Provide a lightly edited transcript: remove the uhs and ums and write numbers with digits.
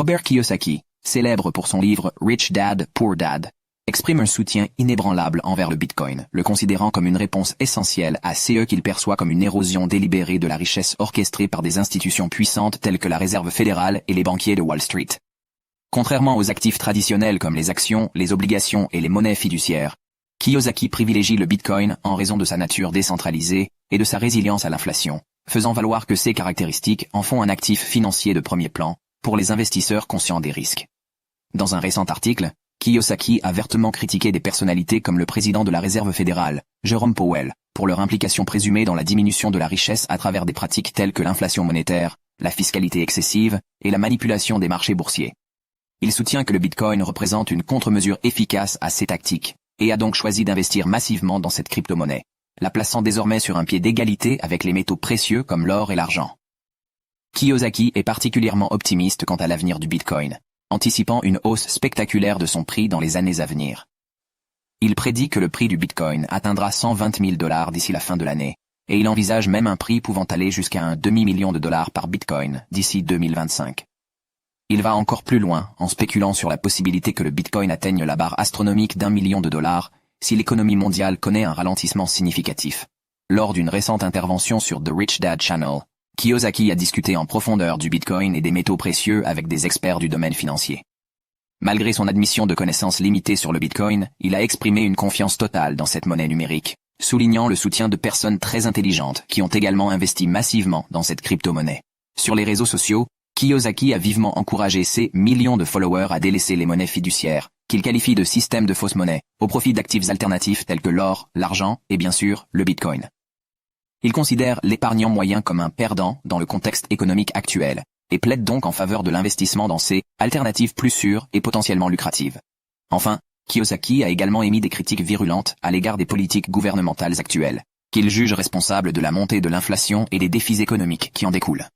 Robert Kiyosaki, célèbre pour son livre Rich Dad, Poor Dad, exprime un soutien inébranlable envers le Bitcoin, le considérant comme une réponse essentielle à ce qu'il perçoit comme une érosion délibérée de la richesse orchestrée par des institutions puissantes telles que la Réserve fédérale et les banquiers de Wall Street. Contrairement aux actifs traditionnels comme les actions, les obligations et les monnaies fiduciaires, Kiyosaki privilégie le Bitcoin en raison de sa nature décentralisée et de sa résilience à l'inflation, faisant valoir que ces caractéristiques en font un actif financier de premier plan pour les investisseurs conscients des risques. Dans un récent article, Kiyosaki a vertement critiqué des personnalités comme le président de la Réserve fédérale, Jerome Powell, pour leur implication présumée dans la diminution de la richesse à travers des pratiques telles que l'inflation monétaire, la fiscalité excessive et la manipulation des marchés boursiers. Il soutient que le Bitcoin représente une contre-mesure efficace à ces tactiques, et a donc choisi d'investir massivement dans cette crypto-monnaie, la plaçant désormais sur un pied d'égalité avec les métaux précieux comme l'or et l'argent. Kiyosaki est particulièrement optimiste quant à l'avenir du Bitcoin, anticipant une hausse spectaculaire de son prix dans les années à venir. Il prédit que le prix du Bitcoin atteindra 120 000 $ d'ici la fin de l'année, et il envisage même un prix pouvant aller jusqu'à un demi-million de dollars par Bitcoin d'ici 2025. Il va encore plus loin en spéculant sur la possibilité que le Bitcoin atteigne la barre astronomique d'1 million de dollars si l'économie mondiale connaît un ralentissement significatif. Lors d'une récente intervention sur The Rich Dad Channel, Kiyosaki a discuté en profondeur du Bitcoin et des métaux précieux avec des experts du domaine financier. Malgré son admission de connaissances limitées sur le Bitcoin, il a exprimé une confiance totale dans cette monnaie numérique, soulignant le soutien de personnes très intelligentes qui ont également investi massivement dans cette crypto-monnaie. Sur les réseaux sociaux, Kiyosaki a vivement encouragé ses millions de followers à délaisser les monnaies fiduciaires, qu'il qualifie de système de fausses monnaies, au profit d'actifs alternatifs tels que l'or, l'argent et bien sûr, le Bitcoin. Il considère l'épargnant moyen comme un perdant dans le contexte économique actuel, et plaide donc en faveur de l'investissement dans ces alternatives plus sûres et potentiellement lucratives. Enfin, Kiyosaki a également émis des critiques virulentes à l'égard des politiques gouvernementales actuelles, qu'il juge responsables de la montée de l'inflation et des défis économiques qui en découlent.